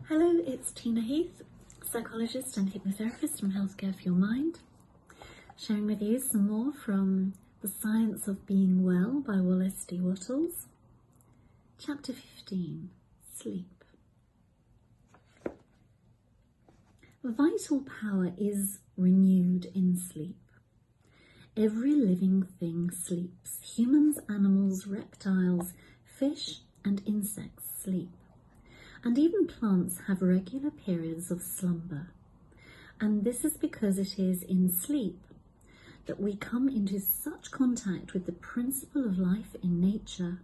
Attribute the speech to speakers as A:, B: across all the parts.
A: Hello, it's Tina Heath, psychologist and hypnotherapist from Healthcare for Your Mind, sharing with you some more from The Science of Being Well by Wallace D. Wattles. Chapter 15, Sleep. Vital power is renewed in sleep. Every living thing sleeps. Humans, animals, reptiles, fish and insects sleep. And even plants have regular periods of slumber. And this is because it is in sleep that we come into such contact with the principle of life in nature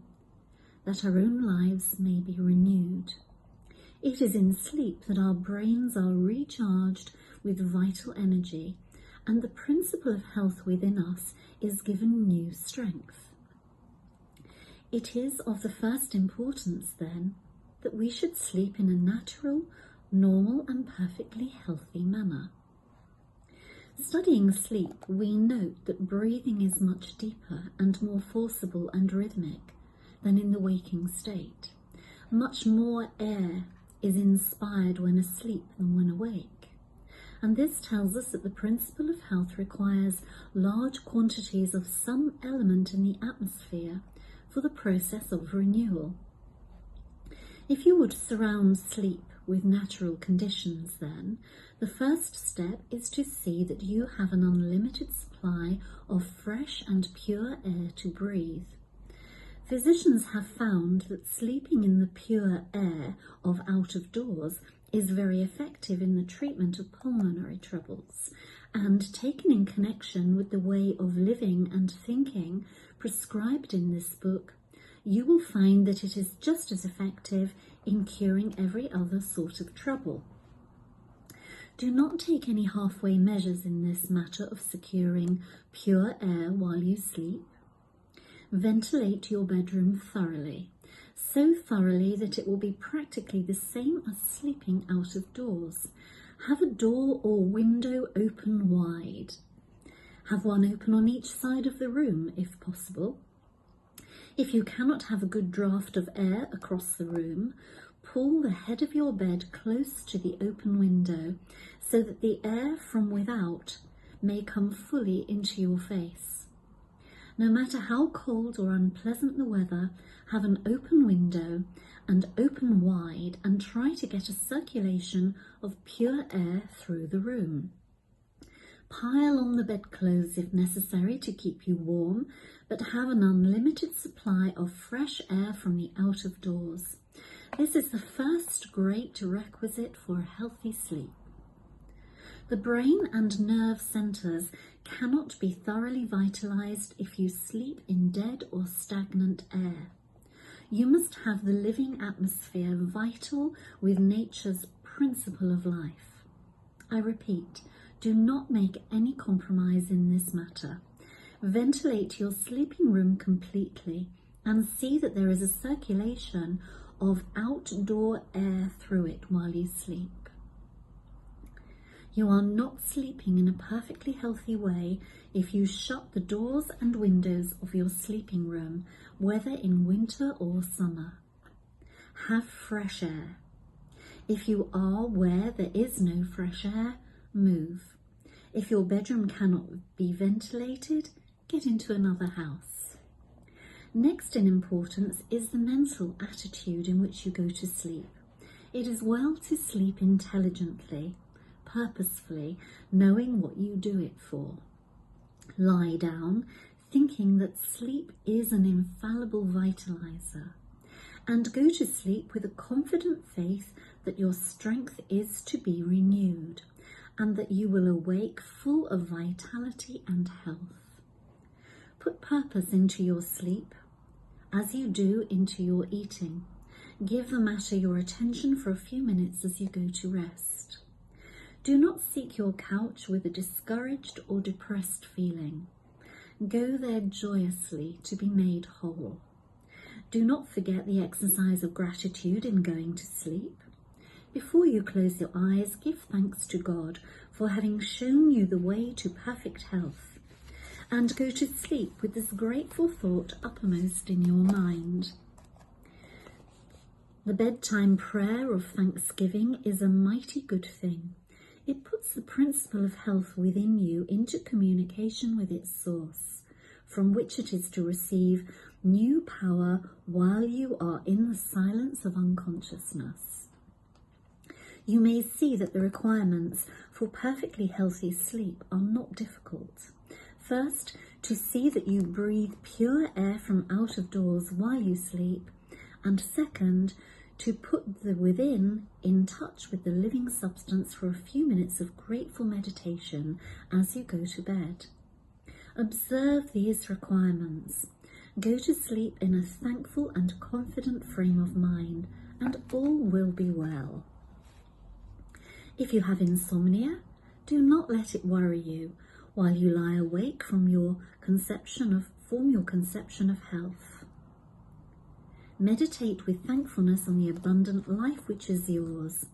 A: that our own lives may be renewed. It is in sleep that our brains are recharged with vital energy, and the principle of health within us is given new strength. It is of the first importance, then, that we should sleep in a natural, normal and perfectly healthy manner. Studying sleep, we note that breathing is much deeper and more forcible and rhythmic than in the waking state. Much more air is inspired when asleep than when awake. And this tells us that the principle of health requires large quantities of some element in the atmosphere for the process of renewal. If you would surround sleep with natural conditions, then, the first step is to see that you have an unlimited supply of fresh and pure air to breathe. Physicians have found that sleeping in the pure air of out of doors is very effective in the treatment of pulmonary troubles, and taken in connection with the way of living and thinking prescribed in this book, you will find that it is just as effective in curing every other sort of trouble. Do not take any halfway measures in this matter of securing pure air while you sleep. Ventilate your bedroom thoroughly, so thoroughly that it will be practically the same as sleeping out of doors. Have a door or window open wide. Have one open on each side of the room, if possible. If you cannot have a good draught of air across the room, pull the head of your bed close to the open window so that the air from without may come fully into your face. No matter how cold or unpleasant the weather, have an open window and open wide and try to get a circulation of pure air through the room. Pile on the bedclothes if necessary to keep you warm, but have an unlimited supply of fresh air from the out of doors. This is the first great requisite for a healthy sleep. The brain and nerve centres cannot be thoroughly vitalised if you sleep in dead or stagnant air. You must have the living atmosphere vital with nature's principle of life. I repeat, do not make any compromise in this matter. Ventilate your sleeping room completely and see that there is a circulation of outdoor air through it while you sleep. You are not sleeping in a perfectly healthy way if you shut the doors and windows of your sleeping room, whether in winter or summer. Have fresh air. If you are where there is no fresh air, move. If your bedroom cannot be ventilated, get into another house. Next in importance is the mental attitude in which you go to sleep. It is well to sleep intelligently, purposefully, knowing what you do it for. Lie down, thinking that sleep is an infallible vitalizer, and go to sleep with a confident faith that your strength is to be renewed, and that you will awake full of vitality and health. Put purpose into your sleep, as you do into your eating. Give the matter your attention for a few minutes as you go to rest. Do not seek your couch with a discouraged or depressed feeling. Go there joyously to be made whole. Do not forget the exercise of gratitude in going to sleep. Before you close your eyes, give thanks to God for having shown you the way to perfect health, and go to sleep with this grateful thought uppermost in your mind. The bedtime prayer of thanksgiving is a mighty good thing. It puts the principle of health within you into communication with its source, from which it is to receive new power while you are in the silence of unconsciousness. You may see that the requirements for perfectly healthy sleep are not difficult. First, to see that you breathe pure air from out of doors while you sleep, and second, to put the within in touch with the living substance for a few minutes of grateful meditation as you go to bed. Observe these requirements. Go to sleep in a thankful and confident frame of mind, and all will be well. If you have insomnia, do not let it worry you while you lie awake form your conception of health. Meditate with thankfulness on the abundant life which is yours.